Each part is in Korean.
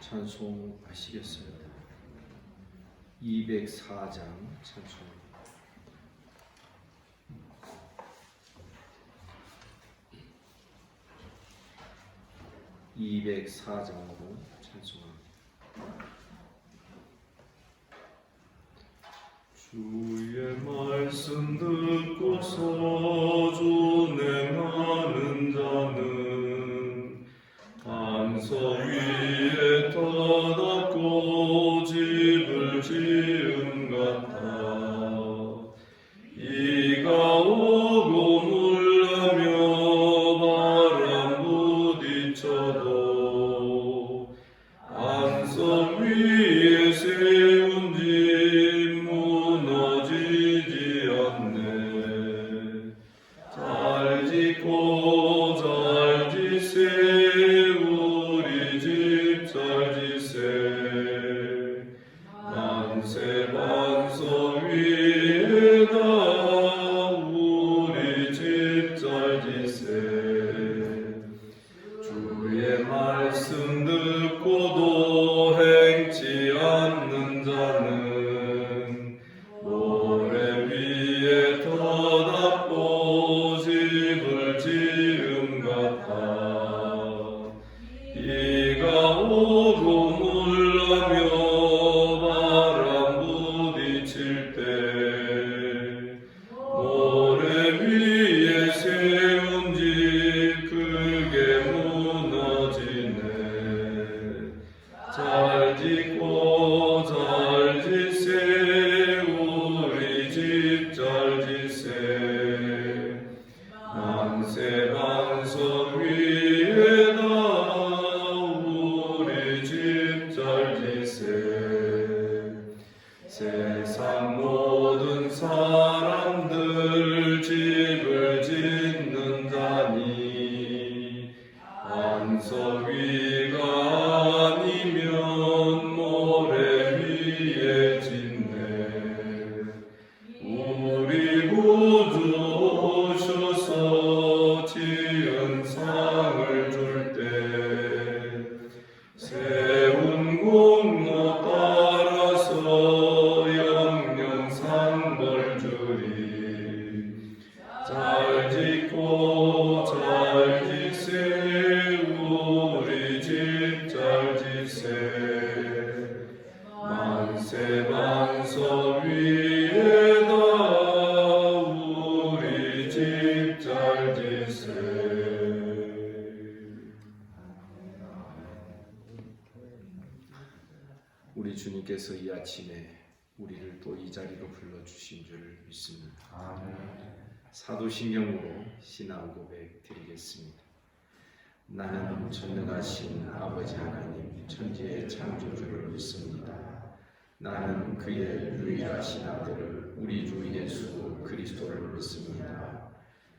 찬송하시겠어요? 204장 찬송. (204장으로) 찬송합니다. 주의 말씀 듣고서 준행하는 자는 반석 위에 터닫고 집을 지은 같아. 비가 오고 물려며 바람 부딪혀도 반석 위에 세운 집 무너지지 않네. 잘 짓고 잘 지세 우리 집 잘 지세. 만세 반석 위에다 우리 집 잘 지세. 주의 말씀 듣고도 행치 않는 자는 모래 위에 터닫고 집을 지은 같아. 비가 오고 물려며 바람 부딪힐 때 모래 위에 세운 집 크게 무너지네. 잘 짓고 잘 지세 우리 집 잘 지세. 만세 반석 위에다 우리 집 잘 지세. 세상 모든 사람들 집을 짓는 자니 반석 위가 아니면 모래 위에 짓네. 우리 구주 오셔서 지은 상을 줄 때 세운 공로 따라서 영영 상벌 주리. 잘 짓고 잘 지세 우리 집 잘 지세. 만세 반석 위에다 우리 집 잘 지세. 우리 주님께서 이 아침에 우리를 또 이 자리로 불러주신 줄을 믿습니다. 사도신경으로 신앙 고백 드리겠습니다. 나는 전능하신 아버지 하나님 천지의 창조주를 믿습니다. 나는 그의 유일하신 아들을 우리 주 예수 그리스도를 믿습니다.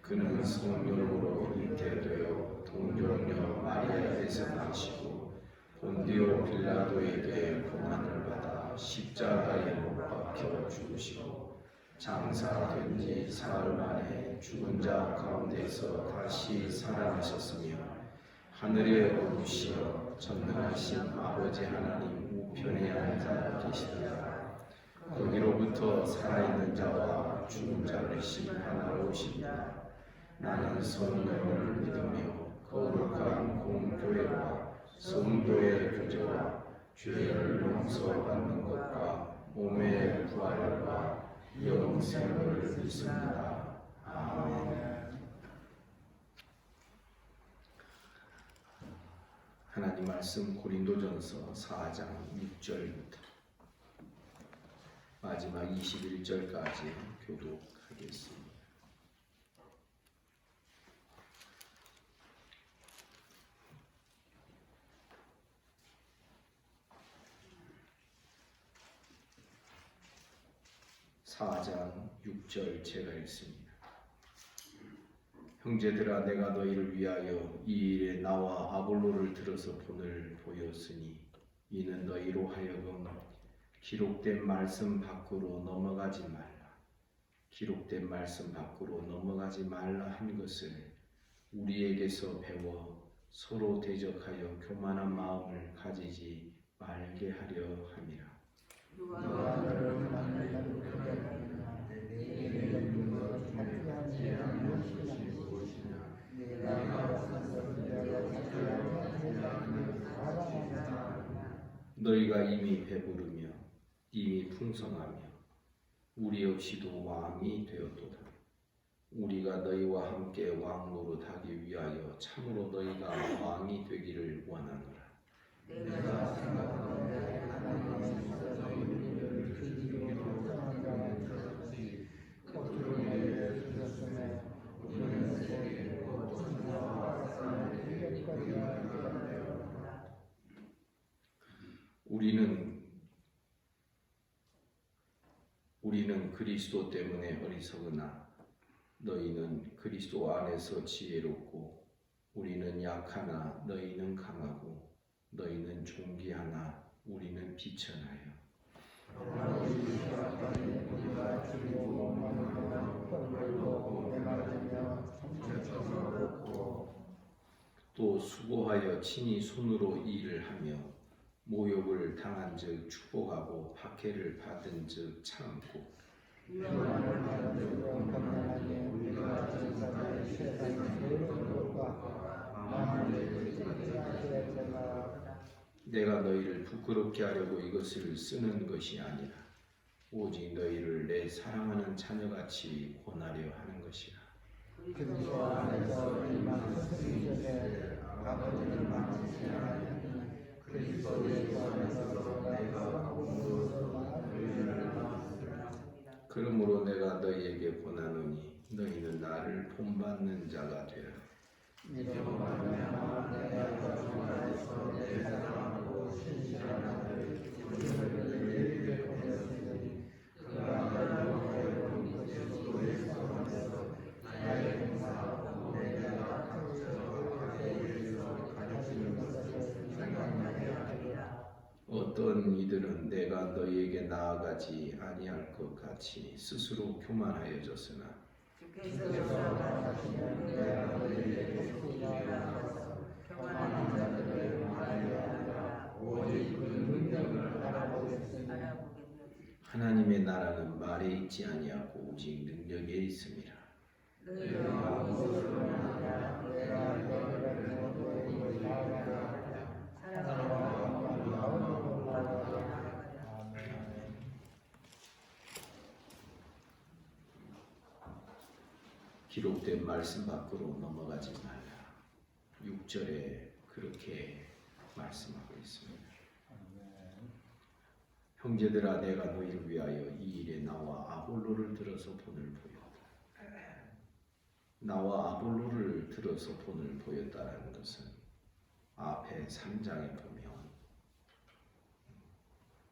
그는 성령으로 잉태되어 동정녀 마리아에서 나시고 본디오 빌라도에게 고난을 받아 십자가에 못 박혀 죽으시고 장사된 지 사흘 만에 죽은 자 가운데서 다시 살아나셨으며 하늘에 오르시어 전능하신 아버지 하나님 우편에 앉아 계시더라. 거기로부터 살아있는 자와 죽은 자를 심판하러 오십니다. 나는 성령을 믿으며 거룩한 공교회와 성도의 교제와 죄를 용서받는 것과 몸의 부활과 영생을 믿습니다. 아멘. 하나님 말씀 고린도전서 4장 6절부터 마지막 21절까지 교독하겠습니다. (4장 6절) 제가 읽습니다. 형제들아, 내가 너희를 위하여 이 일에 나와 아볼로를 들어서 본을 보였으니 이는 너희로 하여금 기록된 말씀 밖으로 넘어가지 말라. 기록된 말씀 밖으로 넘어가지 말라 한 것을 우리에게서 배워 서로 대적하여 교만한 마음을 가지지 말게 하려 함이라. 누가 너를 만나는 그러냐 내게 누가 자기하지 않는 것이냐 내가 선생님과 자기하지 않는 사랑하냐. 너희가 이미 배부르며 이미 풍성하며 우리 없이도 왕이 되었도다. 우리가 너희와 함께 왕 노릇하기 위하여 참으로 너희가 왕이 되기를 원하노라. 내가 생각하건대 하나님께서 너희를 드디어 결정한 자는 그렇지 겉으로 너희를 주셨으며 우리는 세계 천사와 사람의 이력까지 알게 우리는 그리스도 때문에 어리석으나 너희는 그리스도 안에서 지혜롭고 우리는 약하나 너희는 강하고 너희는 존귀하나 우리는 비천하여 우리가 지고 원망하며 헐벌고 배말르며 성체성을 얻고 또 수고하여 친히 손으로 일을 하며 모욕을 당한즉 축복하고 박해를 받은즉 참고 위험을 받은즉 건강하게 우리가 지금까지 세상의 모든 것과 마음을 지키게 되라. 내가 너희를 부끄럽게 하려고 이것을 쓰는 것이 아니라 오직 너희를 내 사랑하는 자녀같이 권하려 하는 것이라. 그리스도 안에서 이만큼 이전에 아버지를 만지지 않았으니 그리스도 예수 안에서 내가 공로서 너희를 만났으라. 그러므로 내가 너희에게 권하노니 너희는 나를 본받는 자가 되라. 이로 말미암아 내가 주 안에서 내 사랑하고 신실한 아들 우리를 예비해 보냈으니 그가 나로 하여금 그리스도 예수 안에서 나의 행사하고 내가 각처하게 일서 가르치는 것을 생각나게 하리라. 어떤 이들은 내가 너희에게 나아가지 아니할 것 같이 스스로 교만하여졌으나 주께서 말하시는 내가 너희에게 속이지 않아서 평안한 자들을 말하려 하라. 오직 그 능력을 알아보겠으니 하나님의 나라는 말에 있지 아니하고 오직 능력에 있음이라. 너희가 무엇을 원하냐 내가 너희를 너희에게 나아가라. 사랑과 마음으로 나아가라. 아멘. 기록된 말씀 밖으로 넘어가지 말라. 6절에 그렇게 말씀하고 있습니다. 형제들아 내가 너희를 위하여 이 일에 나와 아볼로를 들어서 본을 보였다. 나와 아볼로를 들어서 본을 보였다라는 것은 앞에 3장에 보면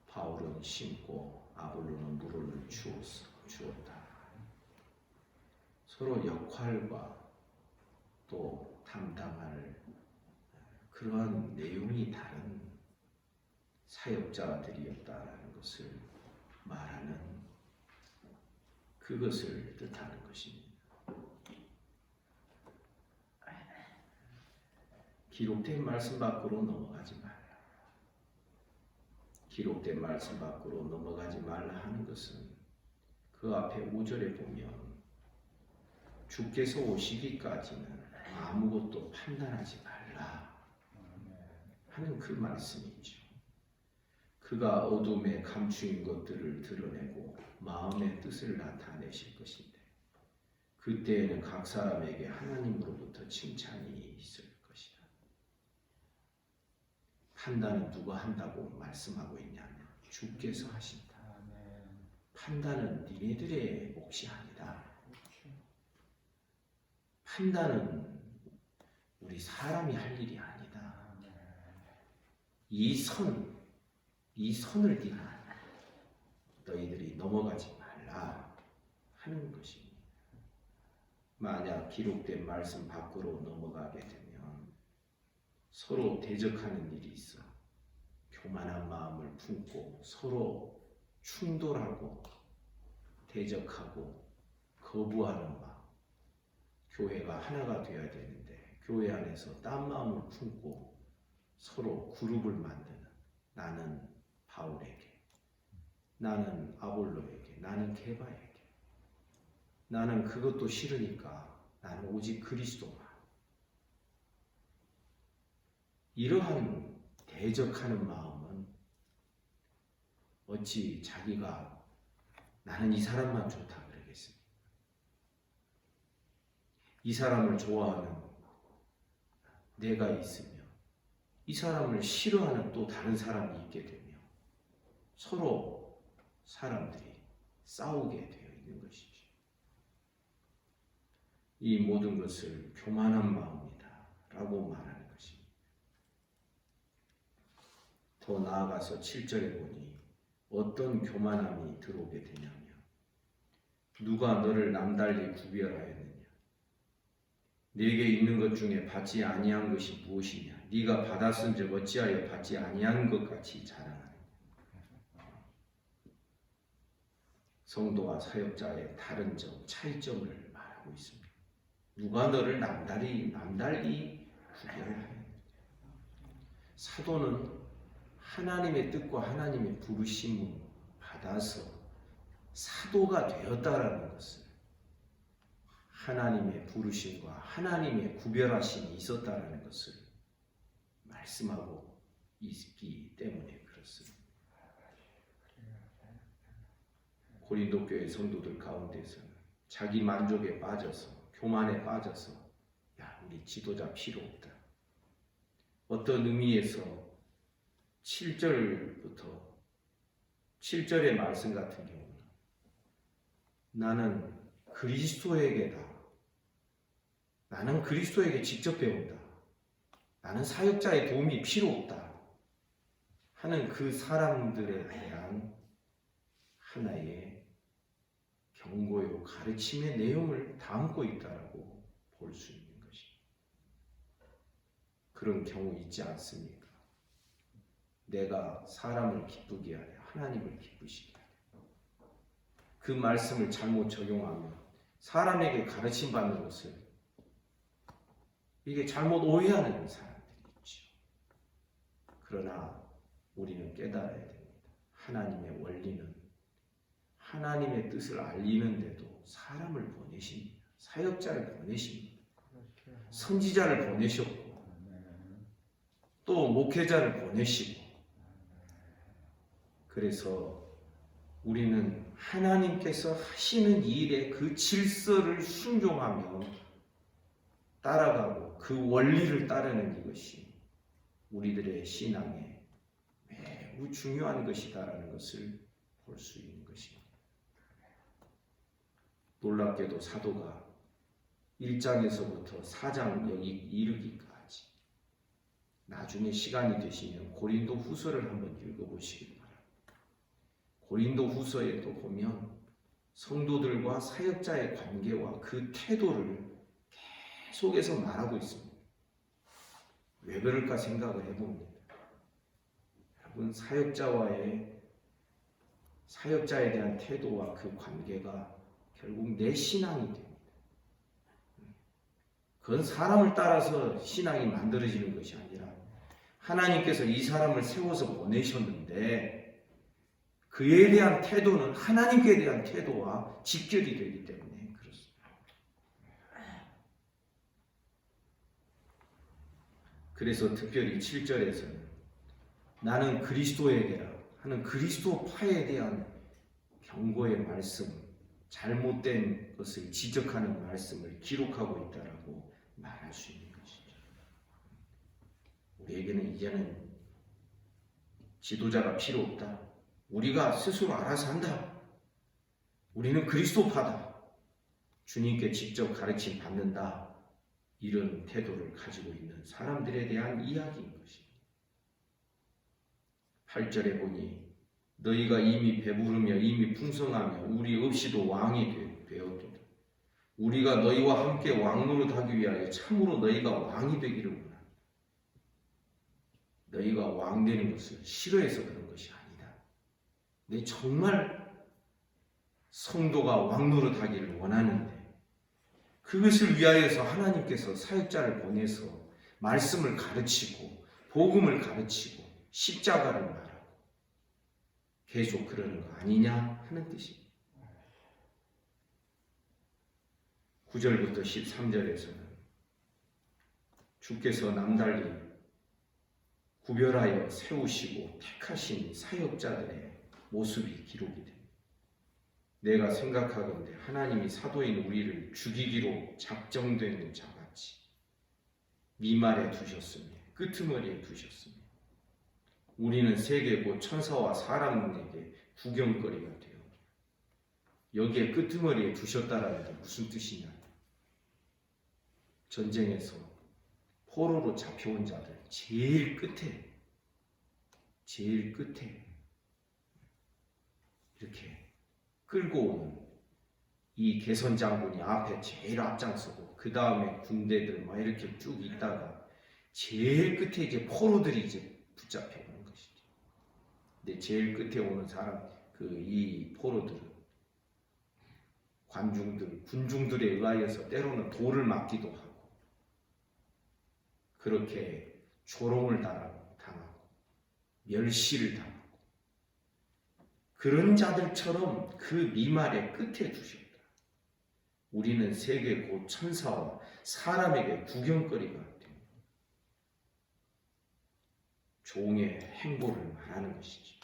바울은 심고 아볼로는 물을 주었다. 서로 역할과 또 담당할 그러한 내용이 다른 사역자들이었다라는 것을 말하는 그것을 뜻하는 것입니다. 기록된 말씀 밖으로 넘어가지 말라. 기록된 말씀 밖으로 넘어가지 말라 하는 것은 그 앞에 5절에 보면 주께서 오시기까지는 아무것도 판단하지 말라 하는 그 말씀이죠. 그가 어둠에 감추인 것들을 드러내고 마음의 뜻을 나타내실 것인데 그때에는 각 사람에게 하나님으로부터 칭찬이 있을 것이다. 판단은 누가 한다고 말씀하고 있냐면 주께서 하신다. 판단은 니네들의 몫이 아니다. 판단은 우리 사람이 할 일이 아니다. 이 선을 네가 너희들이 넘어가지 말라 하는 것입니다. 만약 기록된 말씀 밖으로 넘어가게 되면 서로 대적하는 일이 있어 교만한 마음을 품고 서로 충돌하고 대적하고 거부하는 마음, 교회가 하나가 되어야 되는데 교회 안에서 딴 마음을 품고 서로 그룹을 만드는, 나는 바울에게, 나는 아볼로에게, 나는 게바에게, 나는 그것도 싫으니까 나는 오직 그리스도만, 이러한 대적하는 마음은 어찌 자기가 나는 이 사람만 좋다 그러겠습니까? 이 사람을 좋아하는 내가 있으며 이 사람을 싫어하는 또 다른 사람이 있게 되며 서로 사람들이 싸우게 되어 있는 것이죠. 이 모든 것을 교만한 마음이다 라고 말하는 것입니다. 더 나아가서 7절에 보니 어떤 교만함이 들어오게 되냐면 누가 너를 남달리 구별하였느냐? 네게 있는 것 중에 받지 아니한 것이 무엇이냐? 네가 받았은즉 어찌하여 받지 아니한 것 같이 자랑하느냐? 성도와 사역자의 다른 점, 차이점을 말하고 있습니다. 누가 너를 남달리 구별하느냐? 사도는 하나님의 뜻과 하나님의 부르심을 받아서 사도가 되었다라는 것을, 하나님의 부르심과 하나님의 구별하심이 있었다라는 것을 말씀하고 있기 때문에 그렇습니다. 고린도 교회 성도들 가운데서는 자기 만족에 빠져서, 교만에 빠져서, 야, 우리 지도자 필요 없다. 어떤 의미에서 7절의 말씀 같은 경우는 나는 그리스도에게다. 나는 그리스도에게 직접 배운다. 나는 사역자의 도움이 필요 없다. 하는 그 사람들에 대한 하나의 경고요, 가르침의 내용을 담고 있다라고 볼 수 있는 것입니다. 그런 경우 있지 않습니까? 내가 사람을 기쁘게 하려 하나님을 기쁘시게 하려. 그 말씀을 잘못 적용하면 사람에게 가르침 받는 것을 이게 잘못 오해하는 사람들이 있죠. 그러나 우리는 깨달아야 됩니다. 하나님의 원리는 하나님의 뜻을 알리는데도 사람을 보내십니다. 사역자를 보내십니다. 선지자를 보내셨고 또 목회자를 보내시고, 그래서 우리는 하나님께서 하시는 일의 그 질서를 순종하며 따라가고 그 원리를 따르는 이것이 우리들의 신앙에 매우 중요한 것이다라는 것을 볼 수 있는 것입니다. 놀랍게도 사도가 1장에서부터 4장 여기 이르기까지, 나중에 시간이 되시면 고린도 후서를 한번 읽어보시기 바랍니다. 고린도 후서에도 보면 성도들과 사역자의 관계와 그 태도를 계속해서 말하고 있습니다. 왜 그럴까 생각을 해봅니다. 여러분, 사역자에 대한 태도와 그 관계가 결국 내 신앙이 됩니다. 그건 사람을 따라서 신앙이 만들어지는 것이 아니라 하나님께서 이 사람을 세워서 보내셨는데 그에 대한 태도는 하나님께 대한 태도와 직결이 되기 때문에 그렇습니다. 그래서 특별히 7절에서는 나는 그리스도에게라 하는 그리스도파에 대한 경고의 말씀, 잘못된 것을 지적하는 말씀을 기록하고 있다라고 말할 수 있는 것이죠. 우리에게는 이제는 지도자가 필요 없다. 우리가 스스로 알아서 한다. 우리는 그리스도파다. 주님께 직접 가르침 받는다. 이런 태도를 가지고 있는 사람들에 대한 이야기인 것입니다. 8절에 보니 너희가 이미 배부르며 이미 풍성하며 우리 없이도 왕이 되었도다. 우리가 너희와 함께 왕노릇하기 위하여 참으로 너희가 왕이 되기를 원한다. 너희가 왕 되는 것을 싫어해서 그런 것이 아니다. 내 정말 성도가 왕노릇하기를 원하는데 그것을 위하여서 하나님께서 사역자를 보내서 말씀을 가르치고 복음을 가르치고 십자가를 말하고 계속 그러는 거 아니냐 하는 뜻입니다. 9절부터 13절에서는 주께서 남달리 구별하여 세우시고 택하신 사역자들의 모습이 기록이 됩니다. 내가 생각하건대 하나님이 사도인 우리를 죽이기로 작정된 자같이 미말에 두셨으며 끄트머리에 두셨으며 우리는 세계 곧 천사와 사람에게 구경거리가 되어 여기에 끄트머리에 두셨다라는 게 무슨 뜻이냐? 전쟁에서 포로로 잡혀온 자들 제일 끝에 이렇게 끌고 오는 이 개선 장군이 앞에 제일 앞장서고 그 다음에 군대들 막 이렇게 쭉 있다가 제일 끝에 이제 포로들이 이제 붙잡혀 오는 것이죠. 근데 제일 끝에 오는 사람 이 포로들은 군중들에 의하여서 때로는 돌을 맞기도 하고 그렇게 조롱을 당하고 멸시를 당하고 그런 자들처럼 그 미말의 끝에 두셨다. 우리는 세계 곧 천사와 사람에게 구경거리가 됩니다. 종의 행보를 말하는 것이죠.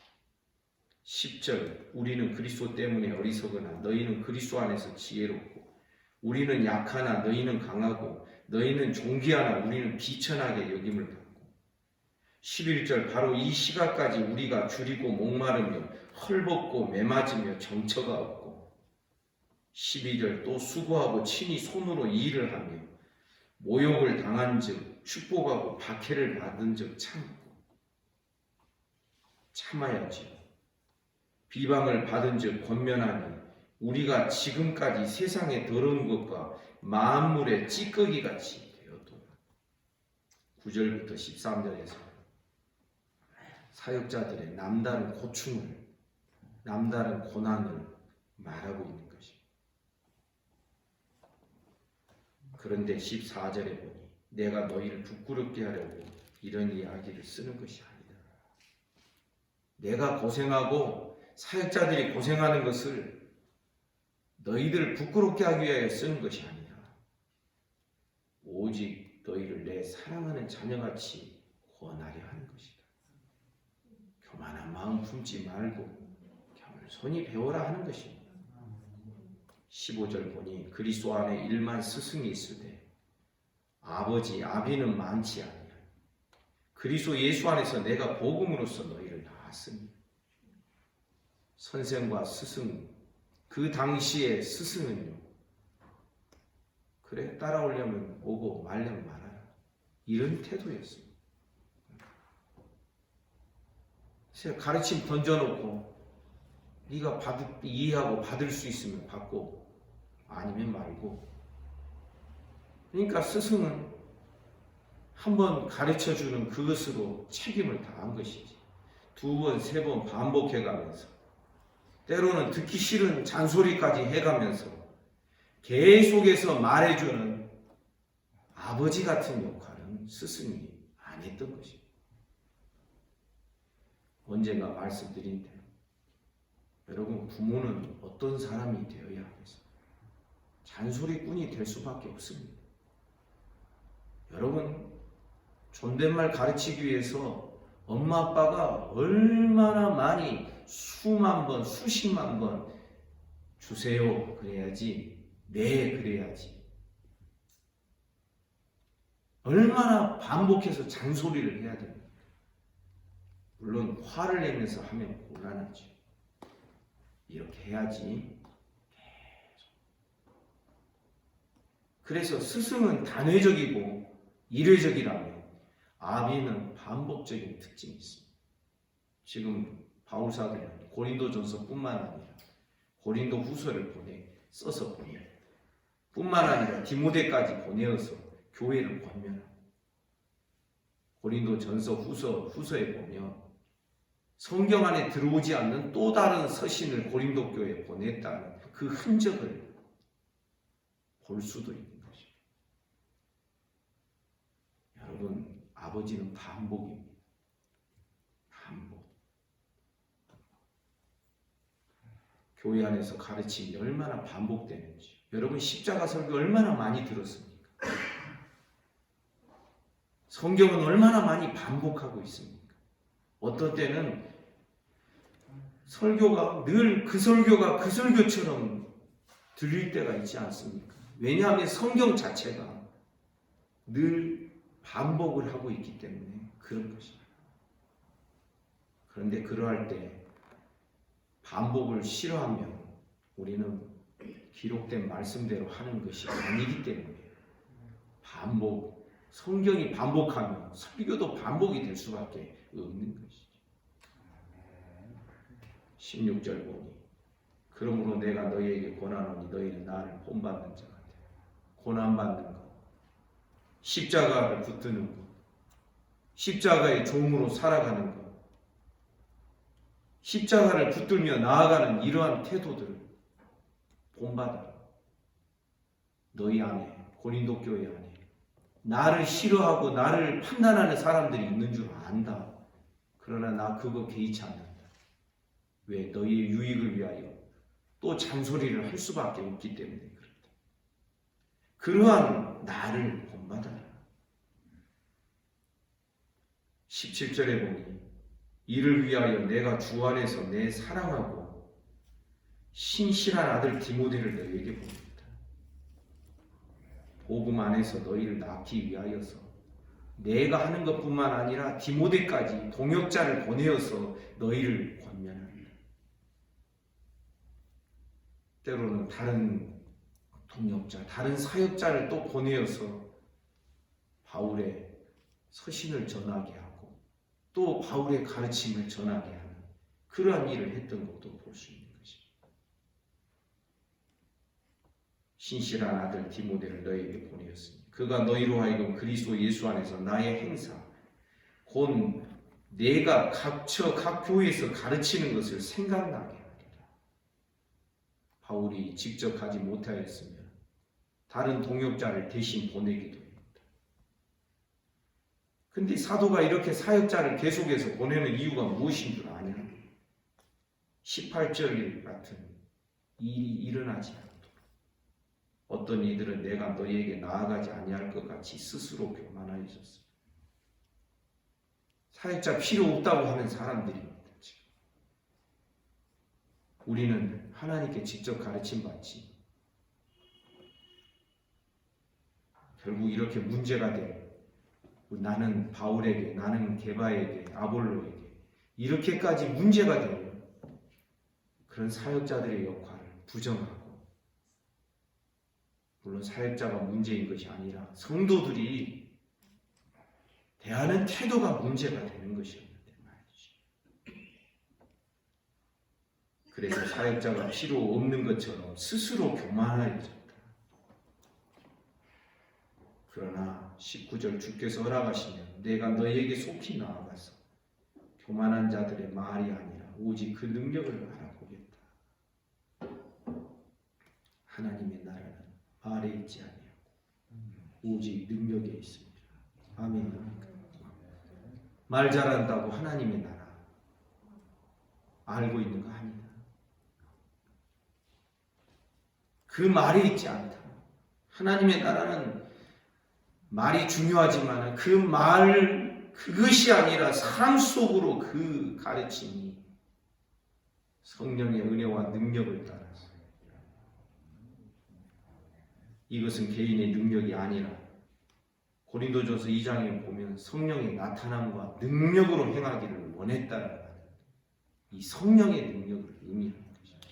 10절 우리는 그리스도 때문에 어리석으나 너희는 그리스도 안에서 지혜롭고 우리는 약하나 너희는 강하고 너희는 존귀하나 우리는 비천하게 여김을 받고 11절 바로 이 시각까지 우리가 줄이고 목마르며 헐벗고 매맞으며 정처가 없고 12절 또 수고하고 친히 손으로 일을 하며 모욕을 당한 즉 축복하고 박해를 받은 즉 참아야지 비방을 받은 즉 권면하니 우리가 지금까지 세상의 더러운 것과 만물의 찌꺼기같이 되었도다. 9절부터 13절에서 사역자들의 남다른 고충을 남다른 고난을 말하고 있는 것입니다. 그런데 14절에 보니 내가 너희를 부끄럽게 하려고 이런 이야기를 쓰는 것이 아니다. 내가 고생하고 사역자들이 고생하는 것을 너희들을 부끄럽게 하기 위하여 쓰는 것이 아니라 오직 너희를 내 사랑하는 자녀같이 권하려 하는 것이다. 교만한 마음 품지 말고 겸손히 배워라 하는 것입니다. 15절 보니 그리스도 안에 1만 스승이 있으되 아버지 아비는 많지 아니하니 그리스도 예수 안에서 내가 복음으로써 너희를 낳았으니 선생과 스승 그 당시의 스승은요 그래 따라오려면 오고 말려면 말아라 이런 태도였습니다. 가르침 던져놓고 네가 이해하고 받을 수 있으면 받고 아니면 말고 그러니까 스승은 한번 가르쳐주는 그것으로 책임을 다한 것이지 2번, 3번 반복해가면서 때로는 듣기 싫은 잔소리까지 해가면서 계속해서 말해주는 아버지 같은 역할은 스승이 안 했던 것입니다. 언젠가 말씀드린 대로 여러분 부모는 어떤 사람이 되어야 하겠습니까? 잔소리꾼이 될 수밖에 없습니다. 여러분 존댓말 가르치기 위해서 엄마 아빠가 얼마나 많이 수만 번 수십만 번 주세요 그래야지 네 그래야지 얼마나 반복해서 잔소리를 해야 됩니까? 물론 화를 내면서 하면 곤란하죠. 이렇게 해야지 계속. 그래서 스승은 단회적이고 일회적이라면 아비는 반복적인 특징이 있습니다. 지금 바울사도는 고린도전서뿐만 아니라 고린도 후서를 써서 보내요. 뿐만 아니라 디모데까지 보내어서 교회를 권면합니다. 고린도전서 후서에 보면 성경 안에 들어오지 않는 또 다른 서신을 고린도 교회에 보냈다는 그 흔적을 볼 수도 있는 것입니다. 여러분, 아버지는 반복입니다. 반복. 교회 안에서 가르침이 얼마나 반복되는지, 여러분 십자가 설교 얼마나 많이 들었습니까? 성경은 얼마나 많이 반복하고 있습니까? 어떤 때는 설교가 늘 그 설교가 그 설교처럼 들릴 때가 있지 않습니까? 왜냐하면 성경 자체가 늘 반복을 하고 있기 때문에 그런 것입니다. 그런데 그러할 때 반복을 싫어하면 우리는 기록된 말씀대로 하는 것이 아니기 때문에 반복, 성경이 반복하면 설교도 반복이 될 수밖에 없는 것이죠. 16절 보니 그러므로 내가 너희에게 권하노니 너희는 나를 본받는 자 같아. 고난받는 것, 십자가를 붙드는 것, 십자가의 종으로 살아가는 것, 십자가를 붙들며 나아가는 이러한 태도들을 본받아라. 너희 안에, 고린도 교회 안에 나를 싫어하고 나를 판단하는 사람들이 있는 줄 안다. 그러나 나 그거 개의치 않는다. 왜? 너희의 유익을 위하여 또 잔소리를 할 수밖에 없기 때문에 그렇다. 그러한 나를 본받아라. 17절에 보니 이를 위하여 내가 주 안에서 내 사랑하고 신실한 아들 디모데를 너희에게 보냅니다. 복음 안에서 너희를 낳기 위하여서 내가 하는 것뿐만 아니라 디모데까지 동역자를 보내어서 너희를 권면합니다. 때로는 다른 동역자, 다른 사역자를 또 보내어서 바울의 서신을 전하게 하고 또 바울의 가르침을 전하게 하는 그러한 일을 했던 것도 볼 수 있는 것입니다. 신실한 아들 디모데를 너희에게 보내었으니 그가 너희로 하여금 그리스도 예수 안에서 나의 행사 곧 내가 각 교회에서 가르치는 것을 생각나게 하리라. 바울이 직접 하지 못하였으면 다른 동역자를 대신 보내기도 합니다. 근데 사도가 이렇게 사역자를 계속해서 보내는 이유가 무엇인 줄 아냐? 18절 같은 일이 일어나지 않도록 어떤 이들은 내가 너희에게 나아가지 아니할 것 같이 스스로 교만하여졌습니다. 사역자 필요 없다고 하는 사람들입니다. 지금. 우리는 하나님께 직접 가르침 받지. 결국 이렇게 문제가 돼. 나는 바울에게, 나는 게바에게, 아볼로에게 이렇게까지 문제가 되는 그런 사역자들의 역할을 부정하고, 물론 사역자가 문제인 것이 아니라 성도들이 대하는 태도가 문제가 되는 것이었는데 말이지. 그래서 사역자가 필요 없는 것처럼 스스로 교만하여졌다. 그러나 19절 주께서 허락하시면 내가 너희에게 속히 나아가서 교만한 자들의 말이 아니라 오직 그 능력을 알아보겠다. 하나님의 나라는 말에 있지 아니하고 오직 능력에 있습니다. 아멘. 말 잘한다고 하나님의 나라 알고 있는 거 아니다. 그 말에 있지 않다. 하나님의 나라는 말이 중요하지만 그 말, 그것이 아니라 삶 속으로 그 가르침이 성령의 은혜와 능력을 따라서 이것은 개인의 능력이 아니라 고린도전서 2장에 보면 성령의 나타남과 능력으로 행하기를 원했다라는 이 성령의 능력을 의미하는 것입니다.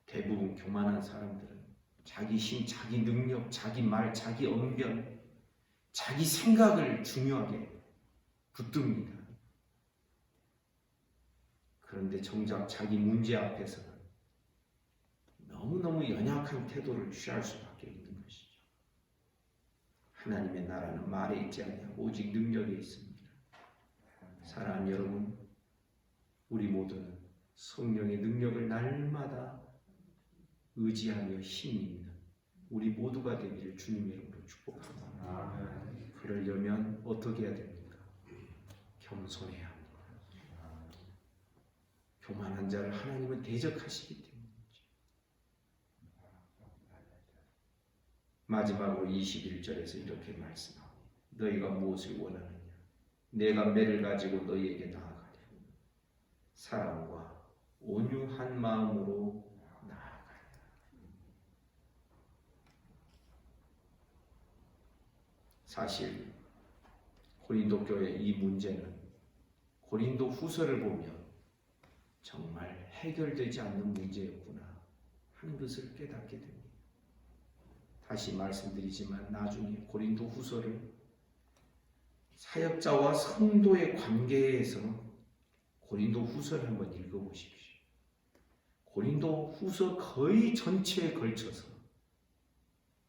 대부분 교만한 사람들은 자기 힘, 자기 능력, 자기 말, 자기 언변, 자기 생각을 중요하게 붙듭니다. 그런데 정작 자기 문제 앞에서는 너무너무 연약한 태도를 취할 수밖에 없는 것이죠. 하나님의 나라는 말에 있지 아니하고 오직 능력에 있습니다. 사랑하는 여러분, 우리 모두는 성령의 능력을 날마다 의지하며 힘 있는 우리 모두가 되기를 주님의 이름으로 축복합니다. 그러려면 어떻게 해야 됩니까? 겸손해야 합니다. 교만한 자를 하나님은 대적하시기 때문이죠. 마지막으로 21절에서 이렇게 말씀합니다. 너희가 무엇을 원하느냐? 내가 매를 가지고 너희에게 나아가랴. 사랑과 온유한 마음으로 나아가라. 사실 고린도 교회 이 문제는 고린도 후서를 보면 정말 해결되지 않는 문제였구나 하는 것을 깨닫게 됩니다. 다시 말씀드리지만 나중에 고린도 후서를 사역자와 성도의 관계에서 고린도 후서를 한번 읽어보십시오. 고린도 후서 거의 전체에 걸쳐서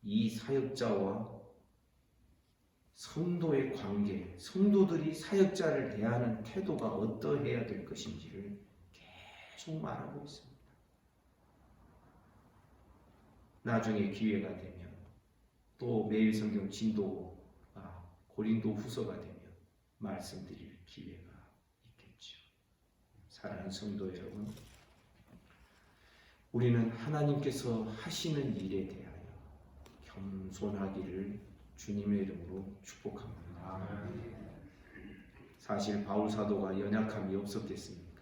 이 사역자와 성도의 관계, 성도들이 사역자를 대하는 태도가 어떠해야 될 것인지를 계속 말하고 있습니다. 나중에 기회가 되면 또 매일 성경 진도가 고린도 후서가 되면 말씀드릴 기회가 있겠죠. 사랑하는 성도 여러분, 우리는 하나님께서 하시는 일에 대하여 겸손하기를 주님의 이름으로 축복합니다. 사실 바울 사도가 연약함이 없었겠습니까?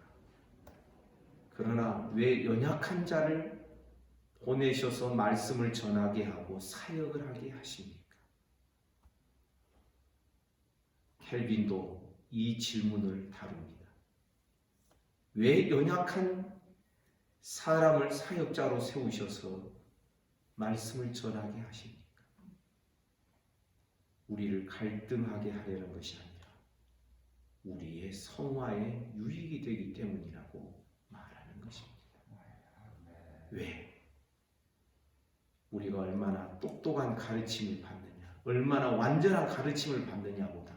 그러나 왜 연약한 자를 보내셔서 말씀을 전하게 하고 사역을 하게 하십니까? 켈빈도 이 질문을 다룹니다. 왜 연약한 사람을 사역자로 세우셔서 말씀을 전하게 하십니까? 우리를 갈등하게 하려는 것이 아니라 우리의 성화에 유익이 되기 때문이라고 말하는 것입니다. 왜? 우리가 얼마나 똑똑한 가르침을 받느냐, 얼마나 완전한 가르침을 받느냐보다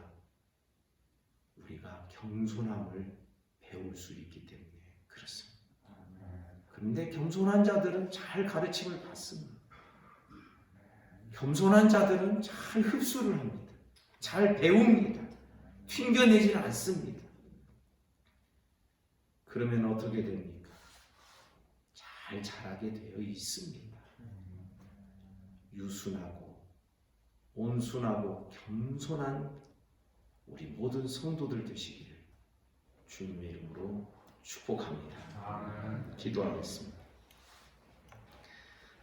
우리가 겸손함을 배울 수 있기 때문에 그렇습니다. 그런데 겸손한 자들은 잘 가르침을 받습니다. 겸손한 자들은 잘 흡수를 합니다. 잘 배웁니다. 튕겨내지는 않습니다. 그러면 어떻게 됩니까? 잘 자라게 되어 있습니다. 유순하고 온순하고 겸손한 우리 모든 성도들 되시기를 주님의 이름으로 축복합니다. 기도하겠습니다.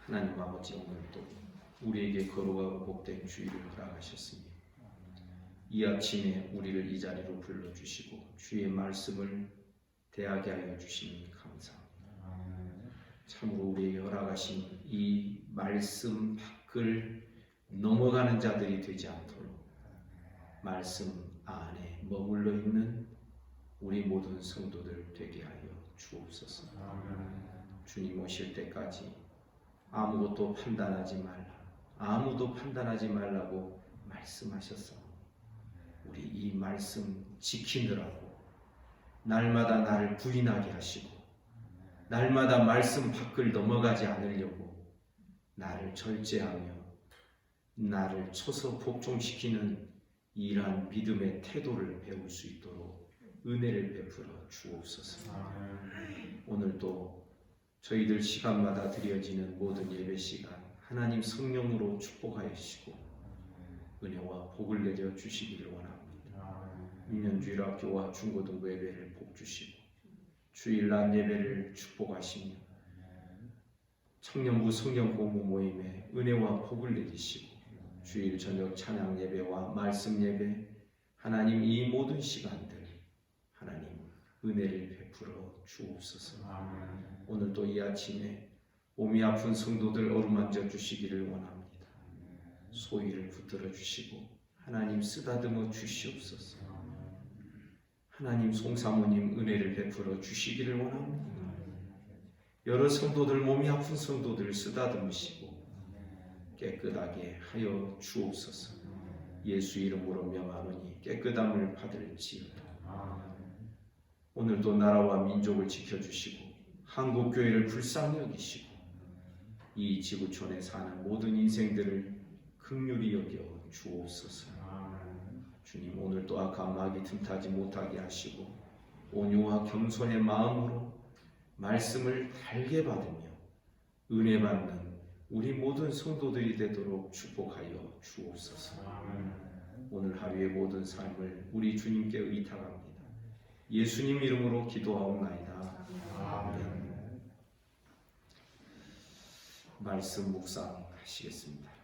하나님 아버지, 오늘도 우리에게 거룩하고 복된 주일을 허락하셨으니 이 아침에 우리를 이 자리로 불러주시고 주의 말씀을 대하게 하여 주시니 감사합니다. 참으로 우리에게 허락하신 이 말씀 밖을 넘어가는 자들이 되지 않도록 말씀 안에 머물러 있는 우리 모든 성도들 되게 하여 주옵소서. 주님 오실 때까지 아무것도 판단하지 말라, 아무도 판단하지 말라고 말씀하셨어. 우리 이 말씀 지키느라고 날마다 나를 부인하게 하시고 날마다 말씀 밖을 넘어가지 않으려고 나를 절제하며 나를 쳐서 복종시키는 이러한 믿음의 태도를 배울 수 있도록 은혜를 베풀어 주옵소서. 오늘도 저희들 시간마다 드려지는 모든 예배 시간 하나님 성령으로 축복하여 주시고 은혜와 복을 내려 주시기를 원합니다. 민년주일학교와 중고등부 예배를 복 주시고 주일 낮 예배를 축복하시며 청년부 성령 공부 모임에 은혜와 복을 내리시고 주일 저녁 찬양 예배와 말씀 예배 하나님 이 모든 시간들 하나님 은혜를 베풀어 주옵소서. 오늘도 이 아침에 몸이 아픈 성도들 어루만져 주시기를 원합니다. 소위를 붙들어 주시고 하나님 쓰다듬어 주시옵소서. 하나님 송사모님 은혜를 베풀어 주시기를 원합니다. 여러 성도들 몸이 아픈 성도들을 쓰다듬으시고 깨끗하게 하여 주옵소서. 예수 이름으로 명하노니 깨끗함을 받을지어다. 오늘도 나라와 민족을 지켜주시고 한국교회를 불쌍히 여기시고 이 지구촌에 사는 모든 인생들을 긍휼히 여겨 주옵소서. 주님, 오늘도 악한 마귀 틈타지 못하게 하시고 온유와 겸손의 마음으로 말씀을 달게 받으며 은혜 받는 우리 모든 성도들이 되도록 축복하여 주옵소서. 오늘 하루의 모든 삶을 우리 주님께 의탁합니다. 예수님 이름으로 기도하옵나이다. 아멘. 말씀 묵상하시겠습니다.